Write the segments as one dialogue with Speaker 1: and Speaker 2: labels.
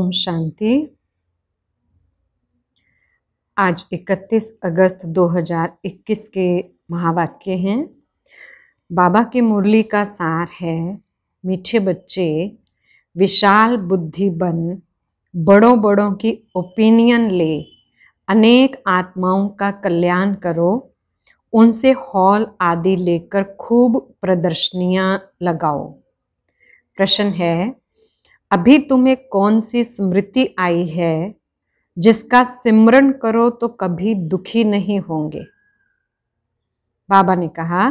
Speaker 1: ओम शांति। आज 31 अगस्त 2021 के महावाक्य हैं। बाबा की मुरली का सार है, मीठे बच्चे विशाल बुद्धि बन, बड़ों बड़ों की ओपिनियन ले, अनेक आत्माओं का कल्याण करो, उनसे हॉल आदि लेकर खूब प्रदर्शनियां लगाओ। प्रश्न है, अभी तुम्हें कौन सी स्मृति आई है जिसका सिमरन करो तो कभी दुखी नहीं होंगे? बाबा ने कहा,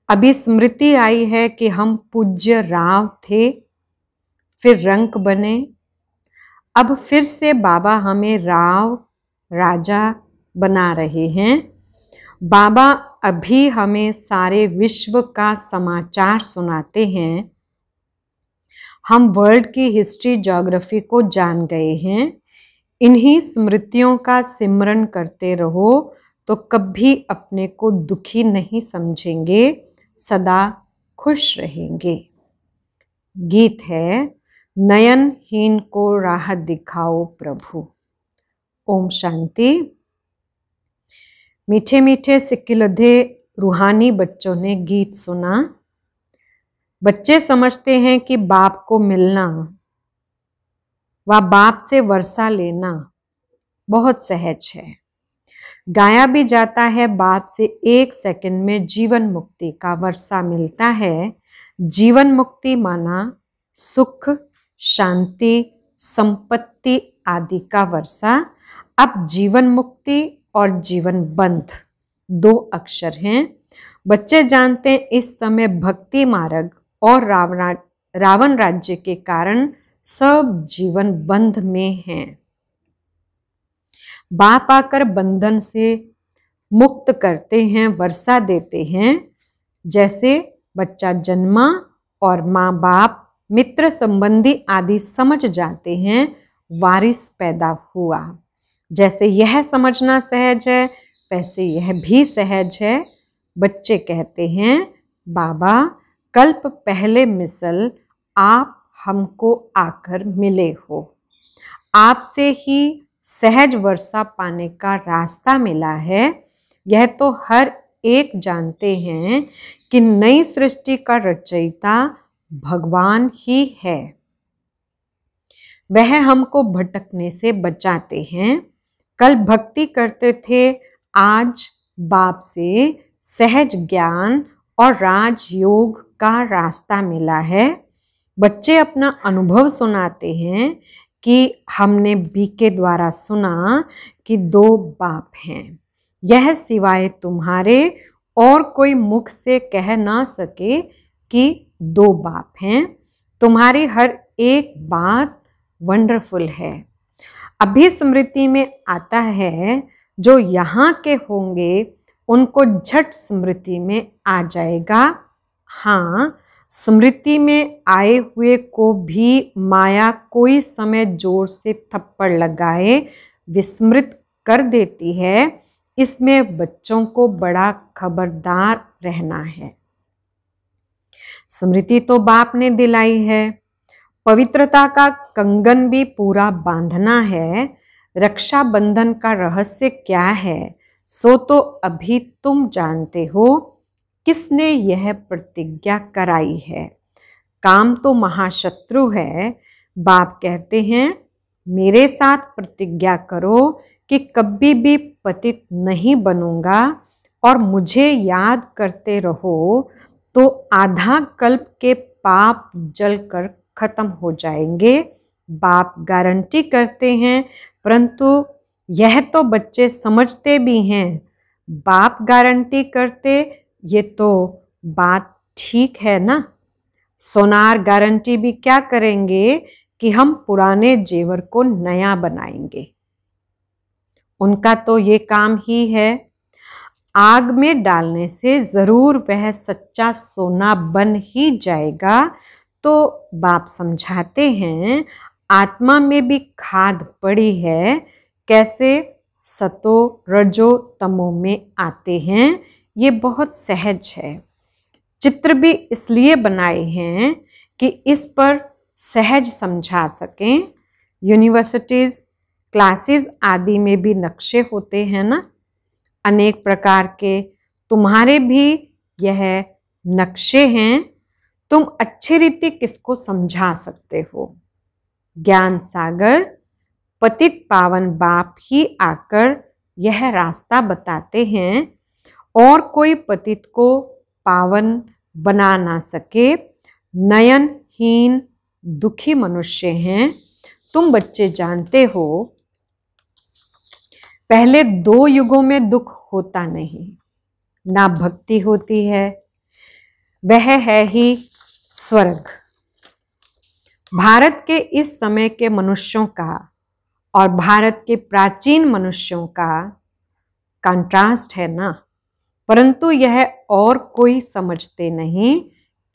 Speaker 1: अभी स्मृति आई है कि हम पूज्य राव थे, फिर रंक बने। अब फिर से बाबा हमें राव राजा बना रहे हैं। बाबा अभी हमें सारे विश्व का समाचार सुनाते हैं। हम वर्ल्ड की हिस्ट्री ज्योग्राफी को जान गए हैं। इन्हीं स्मृतियों का सिमरन करते रहो तो कभी अपने को दुखी नहीं समझेंगे, सदा खुश रहेंगे। गीत है, नयनहीन को राह दिखाओ प्रभु। ओम शांति। मीठे मीठे सिक्किलधे रूहानी बच्चों ने गीत सुना। बच्चे समझते हैं कि बाप को मिलना व बाप से वर्षा लेना बहुत सहज है। गाया भी जाता है, बाप से 1 सेकंड में जीवन मुक्ति का वर्षा मिलता है। जीवन मुक्ति माना सुख, शांति, संपत्ति आदि का वर्षा। अब जीवन मुक्ति और जीवन बंध 2 अक्षर हैं। बच्चे जानते हैं इस समय भक्ति मार्ग और रावण राज्य के कारण सब जीवन बंध में हैं। बाप आकर बंधन से मुक्त करते हैं, वर्षा देते हैं। जैसे बच्चा जन्मा और माँ बाप, मित्र संबंधी आदि समझ जाते हैं, वारिस पैदा हुआ। जैसे यह समझना सहज है, वैसे यह भी सहज है। बच्चे कहते हैं, बाबा कल्प पहले मिसल आप हमको आकर मिले हो। आपसे ही सहज वर्षा पाने का रास्ता मिला है। यह तो हर एक जानते हैं कि नई सृष्टि का रचयिता भगवान ही है। वह हमको भटकने से बचाते हैं। कल भक्ति करते थे, आज बाप से सहज ज्ञान और राजयोग का रास्ता मिला है। बच्चे अपना अनुभव सुनाते हैं कि हमने बीके द्वारा सुना कि 2 बाप हैं। यह सिवाय तुम्हारे और कोई मुख से कह ना सके कि 2 बाप हैं। तुम्हारी हर एक बात वंडरफुल है। अभी स्मृति में आता है, जो यहाँ के होंगे उनको झट स्मृति में आ जाएगा। हाँ, स्मृति में आए हुए को भी माया कोई समय जोर से थप्पड़ लगाए विस्मृत कर देती है। इसमें बच्चों को बड़ा खबरदार रहना है। स्मृति तो बाप ने दिलाई है। पवित्रता का कंगन भी पूरा बांधना है। रक्षा बंधन का रहस्य क्या है, सो तो अभी तुम जानते हो। किसने यह प्रतिज्ञा कराई है? काम तो महाशत्रु है। बाप कहते हैं, मेरे साथ प्रतिज्ञा करो कि कभी भी पतित नहीं बनूंगा और मुझे याद करते रहो तो आधा कल्प के पाप जलकर खत्म हो जाएंगे। बाप गारंटी करते हैं, परंतु यह तो बच्चे समझते भी हैं। बाप गारंटी करते, ये तो बात ठीक है ना। सोनार गारंटी भी क्या करेंगे कि हम पुराने जेवर को नया बनाएंगे। उनका तो ये काम ही है। आग में डालने से जरूर वह सच्चा सोना बन ही जाएगा। तो बाप समझाते हैं, आत्मा में भी खाद पड़ी है। कैसे सतो रजो तमो में आते हैं, ये बहुत सहज है। चित्र भी इसलिए बनाए हैं कि इस पर सहज समझा सकें। यूनिवर्सिटीज, क्लासेस आदि में भी नक्शे होते हैं ना, अनेक प्रकार के। तुम्हारे भी यह नक्शे हैं। तुम अच्छी रीति किसको समझा सकते हो? ज्ञान सागर पतित पावन बाप ही आकर यह रास्ता बताते हैं, और कोई पतित को पावन बना ना सके। नयनहीन दुखी मनुष्य हैं। तुम बच्चे जानते हो, पहले 2 युगों में दुख होता नहीं, ना भक्ति होती है, वह है ही स्वर्ग। भारत के इस समय के मनुष्यों का और भारत के प्राचीन मनुष्यों का कंट्रास्ट है ना, परंतु यह और कोई समझते नहीं।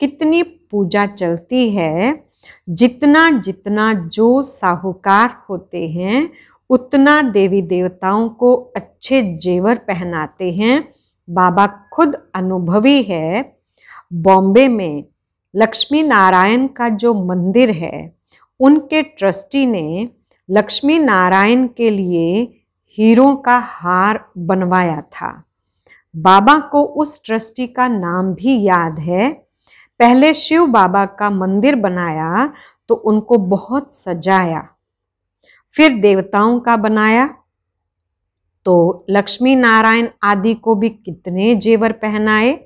Speaker 1: कितनी पूजा चलती है, जितना जितना जो साहूकार होते हैं उतना देवी देवताओं को अच्छे जेवर पहनाते हैं। बाबा खुद अनुभवी है। बॉम्बे में लक्ष्मी नारायण का जो मंदिर है, उनके ट्रस्टी ने लक्ष्मी नारायण के लिए हीरों का हार बनवाया था। बाबा को उस ट्रस्टी का नाम भी याद है। पहले शिव बाबा का मंदिर बनाया तो उनको बहुत सजाया, फिर देवताओं का बनाया तो लक्ष्मी नारायण आदि को भी कितने जेवर पहनाए।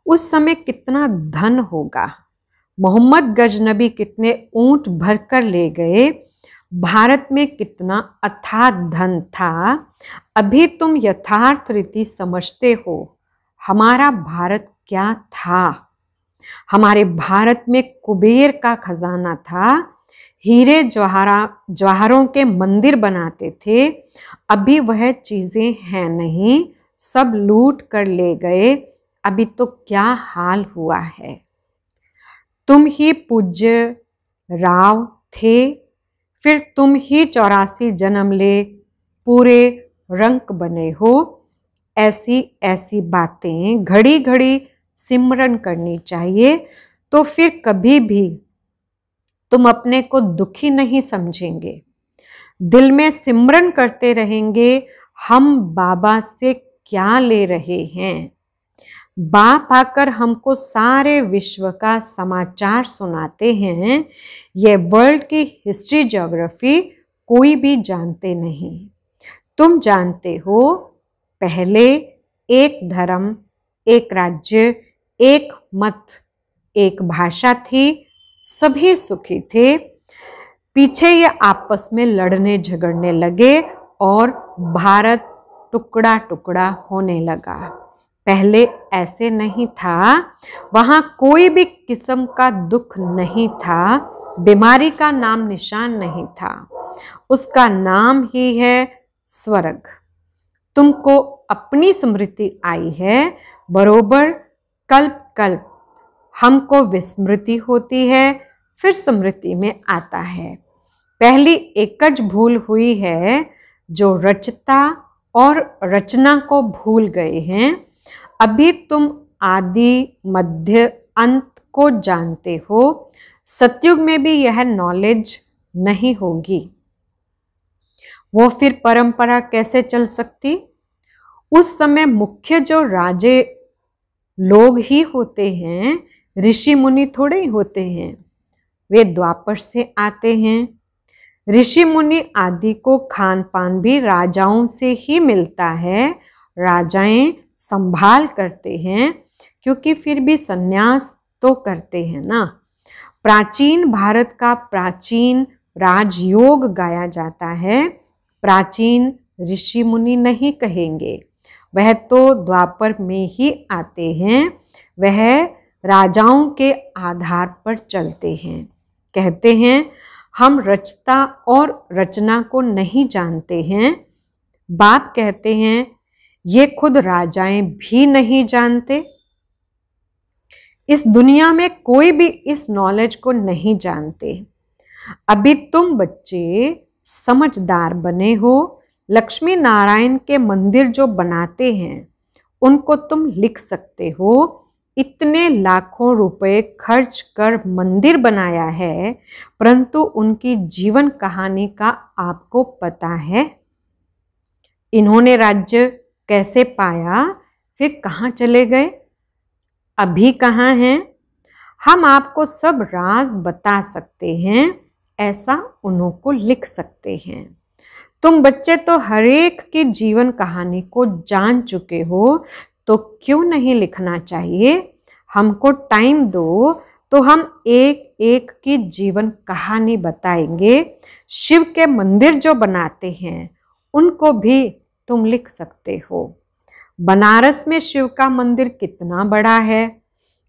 Speaker 1: उस समय कितना धन होगा। मोहम्मद गजनबी कितने ऊंट भरकर ले गए। भारत में कितना अथाह धन था। अभी तुम यथार्थ रीति समझते हो हमारा भारत क्या था। हमारे भारत में कुबेर का खजाना था। हीरे जवाहरों के मंदिर बनाते थे। अभी वह चीजें हैं नहीं, सब लूट कर ले गए। अभी तो क्या हाल हुआ है। तुम ही पूज्य राव थे, फिर तुम ही 84 जन्म ले पूरे रंक बने हो। ऐसी ऐसी बातें घड़ी घड़ी सिमरन करनी चाहिए, तो फिर कभी भी तुम अपने को दुखी नहीं समझेंगे। दिल में सिमरन करते रहेंगे, हम बाबा से क्या ले रहे हैं। बाप आकर हमको सारे विश्व का समाचार सुनाते हैं। ये वर्ल्ड की हिस्ट्री ज्योग्राफी कोई भी जानते नहीं। तुम जानते हो, पहले एक धर्म, एक राज्य, एक मत, एक भाषा थी, सभी सुखी थे। पीछे ये आपस में लड़ने झगड़ने लगे और भारत टुकड़ा टुकड़ा होने लगा। पहले ऐसे नहीं था। वहां कोई भी किस्म का दुख नहीं था, बीमारी का नाम निशान नहीं था। उसका नाम ही है स्वर्ग। तुमको अपनी स्मृति आई है, बरोबर कल्प कल्प हमको विस्मृति होती है, फिर स्मृति में आता है। पहली एकज भूल हुई है, जो रचता और रचना को भूल गए हैं। अभी तुम आदि मध्य अंत को जानते हो। सतयुग में भी यह नॉलेज नहीं होगी, वो फिर परंपरा कैसे चल सकती। उस समय मुख्य जो राजे लोग ही होते हैं, ऋषि मुनि थोड़े ही होते हैं। वे द्वापर से आते हैं। ऋषि मुनि आदि को खान पान भी राजाओं से ही मिलता है। राजाएं संभाल करते हैं, क्योंकि फिर भी संन्यास तो करते हैं ना। प्राचीन भारत का प्राचीन राजयोग गाया जाता है। प्राचीन ऋषि मुनि नहीं कहेंगे, वह तो द्वापर में ही आते हैं। वह राजाओं के आधार पर चलते हैं। कहते हैं हम रचता और रचना को नहीं जानते हैं। बाप कहते हैं ये खुद राजाएं भी नहीं जानते। इस दुनिया में कोई भी इस नॉलेज को नहीं जानते। अभी तुम बच्चे समझदार बने हो। लक्ष्मी नारायण के मंदिर जो बनाते हैं, उनको तुम लिख सकते हो। इतने लाखों रुपए खर्च कर मंदिर बनाया है, परंतु उनकी जीवन कहानी का आपको पता है? इन्होंने राज्य कैसे पाया, फिर कहाँ चले गए, अभी कहाँ हैं? हम आपको सब राज बता सकते हैं, ऐसा उन्हों को लिख सकते हैं। तुम बच्चे तो हर एक की जीवन कहानी को जान चुके हो, तो क्यों नहीं लिखना चाहिए? हमको टाइम दो तो हम एक एक की जीवन कहानी बताएंगे। शिव के मंदिर जो बनाते हैं उनको भी तुम लिख सकते हो। बनारस में शिव का मंदिर कितना बड़ा है,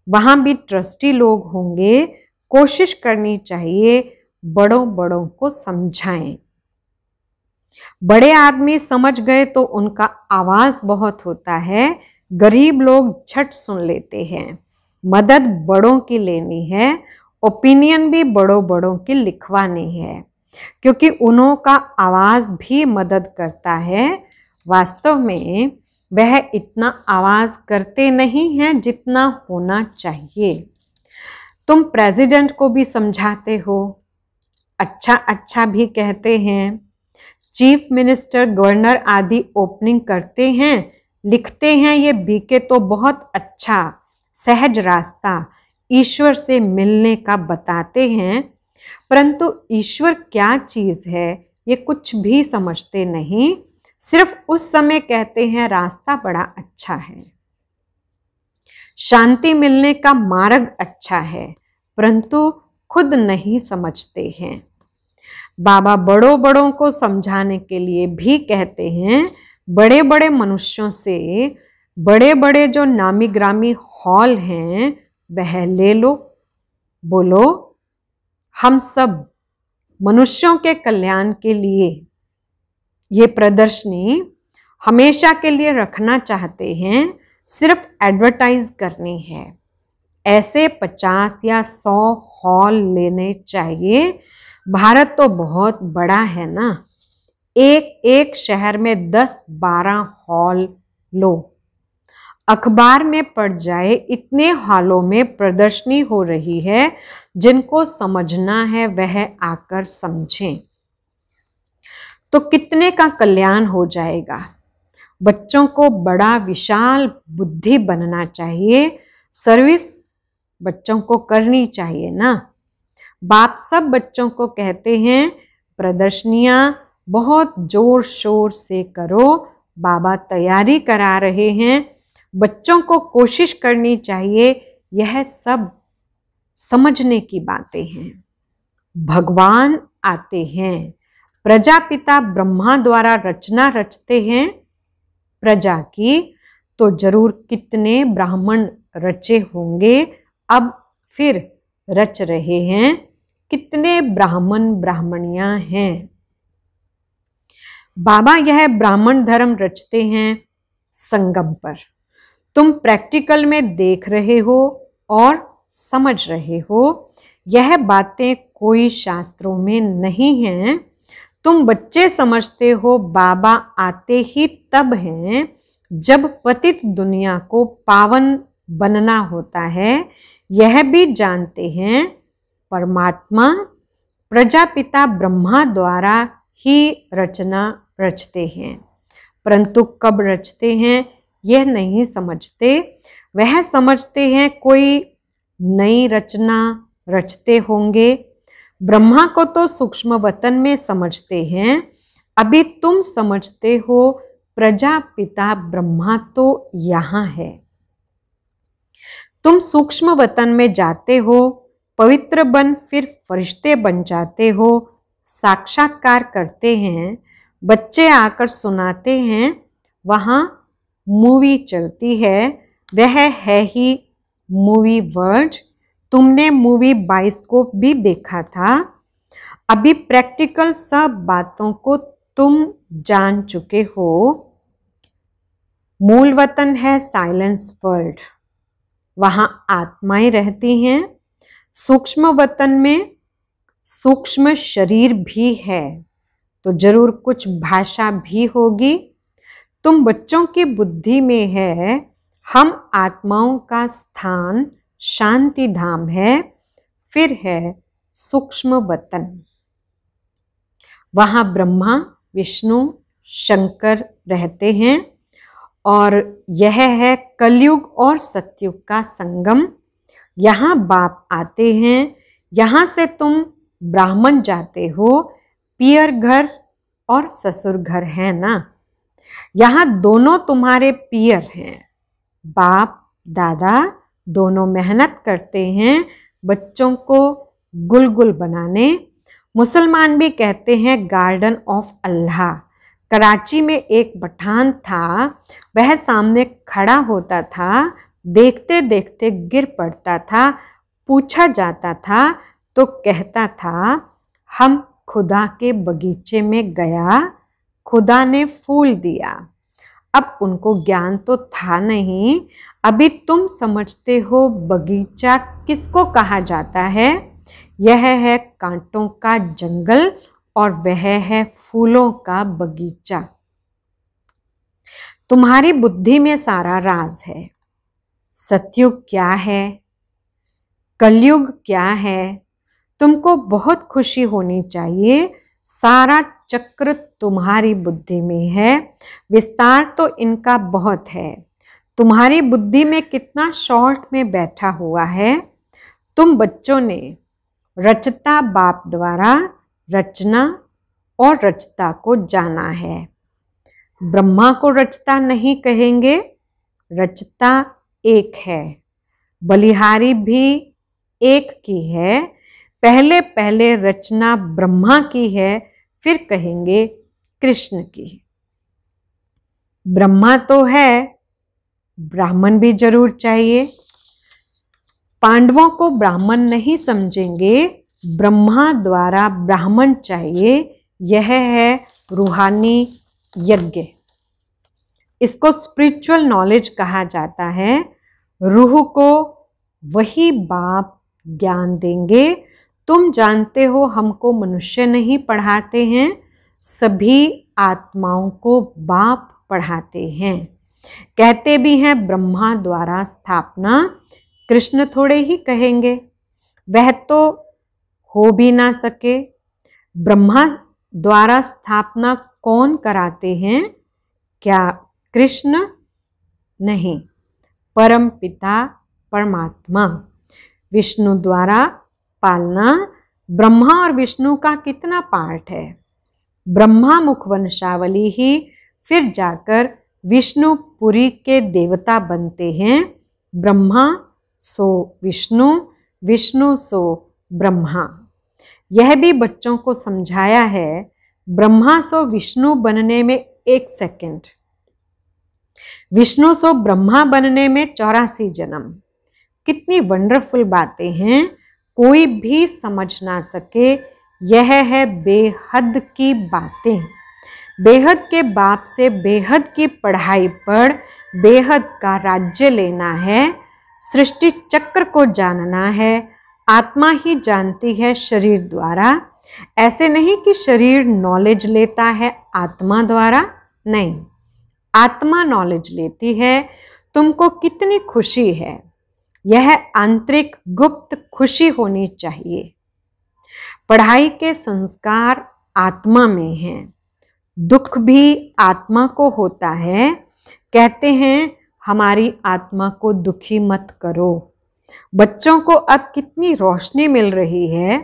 Speaker 1: वहां भी ट्रस्टी लोग होंगे। कोशिश करनी चाहिए बड़ों बड़ों को समझाएं। बड़े आदमी समझ गए तो उनका आवाज बहुत होता है, गरीब लोग झट सुन लेते हैं। मदद बड़ों की लेनी है, ओपिनियन भी बड़ों बड़ों की लिखवानी है, क्योंकि उन्हों का आवाज भी मदद करता है। वास्तव में वह इतना आवाज करते नहीं हैं जितना होना चाहिए। तुम प्रेसिडेंट को भी समझाते हो, अच्छा अच्छा भी कहते हैं। चीफ मिनिस्टर, गवर्नर आदि ओपनिंग करते हैं, लिखते हैं ये बीके तो बहुत अच्छा सहज रास्ता ईश्वर से मिलने का बताते हैं, परंतु ईश्वर क्या चीज है ये कुछ भी समझते नहीं। सिर्फ उस समय कहते हैं रास्ता बड़ा अच्छा है, शांति मिलने का मार्ग अच्छा है, परंतु खुद नहीं समझते हैं। बाबा बड़ों बड़ों को समझाने के लिए भी कहते हैं, बड़े बड़े मनुष्यों से बड़े बड़े जो नामी ग्रामी हॉल हैं वह ले लो, बोलो हम सब मनुष्यों के कल्याण के लिए ये प्रदर्शनी हमेशा के लिए रखना चाहते हैं, सिर्फ एडवर्टाइज करनी है। ऐसे 50 या 100 हॉल लेने चाहिए। भारत तो बहुत बड़ा है ना, एक एक शहर में 10-12 हॉल लो। अखबार में पढ़ जाए इतने हॉलों में प्रदर्शनी हो रही है, जिनको समझना है वह आकर समझें, तो कितने का कल्याण हो जाएगा। बच्चों को बड़ा विशाल बुद्धि बनना चाहिए, सर्विस बच्चों को करनी चाहिए ना। बाप सब बच्चों को कहते हैं प्रदर्शनियां बहुत जोर शोर से करो, बाबा तैयारी करा रहे हैं। बच्चों को कोशिश करनी चाहिए, यह सब समझने की बातें हैं। भगवान आते हैं, प्रजापिता ब्रह्मा द्वारा रचना रचते हैं प्रजा की, तो जरूर कितने ब्राह्मण रचे होंगे, अब फिर रच रहे हैं, कितने ब्राह्मण ब्राह्मणियां हैं। बाबा यह ब्राह्मण धर्म रचते हैं संगम पर। तुम प्रैक्टिकल में देख रहे हो और समझ रहे हो, यह बातें कोई शास्त्रों में नहीं हैं। तुम बच्चे समझते हो बाबा आते ही तब हैं जब पतित दुनिया को पावन बनना होता है। यह भी जानते हैं परमात्मा प्रजापिता ब्रह्मा द्वारा ही रचना रचते हैं, परंतु कब रचते हैं यह नहीं समझते। वह समझते हैं कोई नई रचना रचते होंगे। ब्रह्मा को तो सूक्ष्म वतन में समझते हैं, अभी तुम समझते हो प्रजापिता ब्रह्मा तो यहाँ है। तुम सूक्ष्म वतन में जाते हो, पवित्र बन फिर फरिश्ते बन जाते हो, साक्षात्कार करते हैं, बच्चे आकर सुनाते हैं, वहाँ मूवी चलती है, वह है ही मूवी वर्ल्ड। तुमने मूवी बाइस्कोप भी देखा था। अभी प्रैक्टिकल सब बातों को तुम जान चुके हो। मूल वतन है साइलेंस वर्ल्ड, वहां आत्माएं रहती हैं। सूक्ष्म वतन में सूक्ष्म शरीर भी है, तो जरूर कुछ भाषा भी होगी। तुम बच्चों की बुद्धि में है हम आत्माओं का स्थान शांति धाम है, फिर है सूक्ष्म वतन। वहाँ ब्रह्मा, विष्णु, शंकर रहते हैं और यह है कलयुग और सतयुग का संगम। यहाँ बाप आते हैं, यहाँ से तुम ब्राह्मण जाते हो, पियर घर और ससुर घर है ना। यहाँ दोनों तुम्हारे पियर हैं। बाप दादा दोनों मेहनत करते हैं बच्चों को गुलगुल बनाने। मुसलमान भी कहते हैं गार्डन ऑफ अल्लाह। कराची में एक पठान था, वह सामने खड़ा होता था, देखते देखते गिर पड़ता था। पूछा जाता था तो कहता था, हम खुदा के बगीचे में गया, खुदा ने फूल दिया। अब उनको ज्ञान तो था नहीं। अभी तुम समझते हो बगीचा किसको कहा जाता है। यह है कांटों का जंगल और वह है फूलों का बगीचा। तुम्हारी बुद्धि में सारा राज है। सतयुग क्या है, कलयुग क्या है, तुमको बहुत खुशी होनी चाहिए। सारा चक्र तुम्हारी बुद्धि में है। विस्तार तो इनका बहुत है। तुम्हारी बुद्धि में कितना शॉर्ट में बैठा हुआ है। तुम बच्चों ने रचता बाप द्वारा रचना और रचता को जाना है। ब्रह्मा को रचता नहीं कहेंगे, रचता एक है। बलिहारी भी एक की है। पहले पहले रचना ब्रह्मा की है, फिर कहेंगे कृष्ण की। ब्रह्मा तो है, ब्राह्मण भी जरूर चाहिए। पांडवों को ब्राह्मण नहीं समझेंगे, ब्रह्मा द्वारा ब्राह्मण चाहिए। यह है रूहानी यज्ञ। इसको स्पिरिचुअल नॉलेज कहा जाता है। रूह को वही बाप ज्ञान देंगे। तुम जानते हो हमको मनुष्य नहीं पढ़ाते हैं, सभी आत्माओं को बाप पढ़ाते हैं। कहते भी हैं ब्रह्मा द्वारा स्थापना, कृष्ण थोड़े ही कहेंगे, वह तो हो भी ना सके। ब्रह्मा द्वारा स्थापना कौन कराते हैं? क्या कृष्ण? नहीं, परम पिता परमात्मा। विष्णु द्वारा पालना। ब्रह्मा और विष्णु का कितना पार्ट है? ब्रह्मा मुख वंशावली ही, फिर जाकर विष्णुपुरी के देवता बनते हैं। ब्रह्मा सो विष्णु, विष्णु सो ब्रह्मा। यह भी बच्चों को समझाया है। ब्रह्मा सो विष्णु बनने में 1 सेकंड, विष्णु सो ब्रह्मा बनने में 84 जन्म। कितनी वंडरफुल बातें हैं, कोई भी समझ ना सके। यह है बेहद की बातें। बेहद के बाप से बेहद की पढ़ाई पढ़, बेहद का राज्य लेना है। सृष्टि चक्र को जानना है। आत्मा ही जानती है शरीर द्वारा। ऐसे नहीं कि शरीर नॉलेज लेता है आत्मा द्वारा, नहीं, आत्मा नॉलेज लेती है। तुमको कितनी खुशी है, यह आंतरिक गुप्त खुशी होनी चाहिए। पढ़ाई के संस्कार आत्मा में हैं। दुख भी आत्मा को होता है। कहते हैं हमारी आत्मा को दुखी मत करो। बच्चों को अब कितनी रोशनी मिल रही है,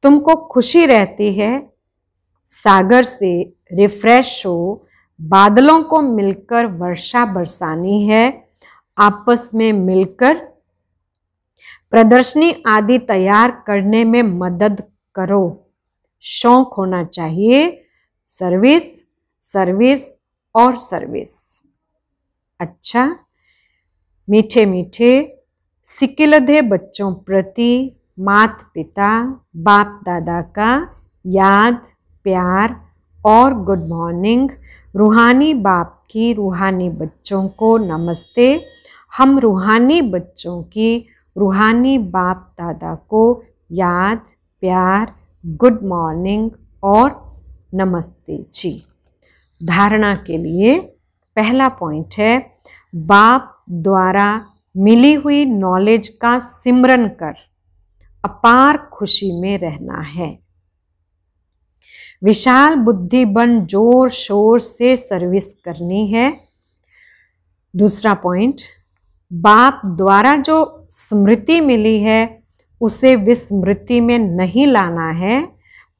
Speaker 1: तुमको खुशी रहती है। सागर से रिफ्रेश हो, बादलों को मिलकर वर्षा बरसानी है। आपस में मिलकर प्रदर्शनी आदि तैयार करने में मदद करो। शौक होना चाहिए, सर्विस सर्विस और सर्विस। अच्छा, मीठे मीठे सिकिलधे बच्चों प्रति माता पिता बाप दादा का याद, प्यार और गुड मॉर्निंग। रूहानी बाप की रूहानी बच्चों को नमस्ते। हम रूहानी बच्चों की रूहानी बाप दादा को याद, प्यार, गुड मॉर्निंग और नमस्ते जी। धारणा के लिए पहला पॉइंट है, बाप द्वारा मिली हुई नॉलेज का सिमरन कर अपार खुशी में रहना है। विशाल बुद्धि बन जोर शोर से सर्विस करनी है। दूसरा पॉइंट, बाप द्वारा जो स्मृति मिली है उसे विस्मृति में नहीं लाना है।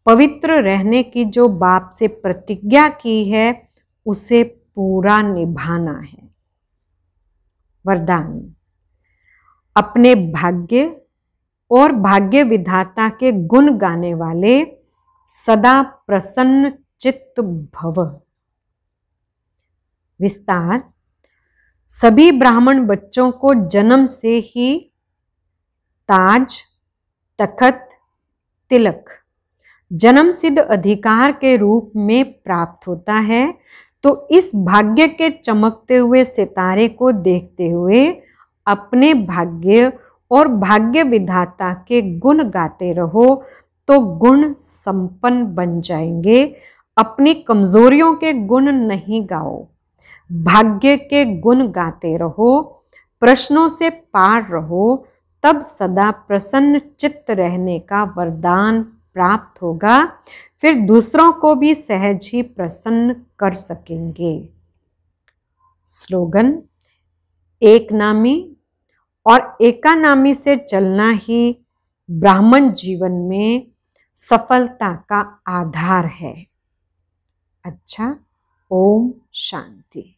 Speaker 1: पवित्र रहने की जो बाप से प्रतिज्ञा की है उसे पूरा निभाना है। वरदान, अपने भाग्य और भाग्य विधाता के गुण गाने वाले सदा प्रसन्न चित्त भव। विस्तार, सभी ब्राह्मण बच्चों को जन्म से ही ताज, तखत, तिलक जन्म सिद्ध अधिकार के रूप में प्राप्त होता है। तो इस भाग्य के चमकते हुए सितारे को देखते हुए अपने भाग्य और भाग्य विधाता के गुण गाते रहो तो गुण संपन्न बन जाएंगे। अपनी कमजोरियों के गुण नहीं गाओ, भाग्य के गुण गाते रहो, प्रश्नों से पार रहो, तब सदा प्रसन्न चित्त रहने का वरदान प्राप्त होगा। फिर दूसरों को भी सहज ही प्रसन्न कर सकेंगे। स्लोगन, एक नामी और एकानामी से चलना ही ब्राह्मण जीवन में सफलता का आधार है। अच्छा, ओम शांति।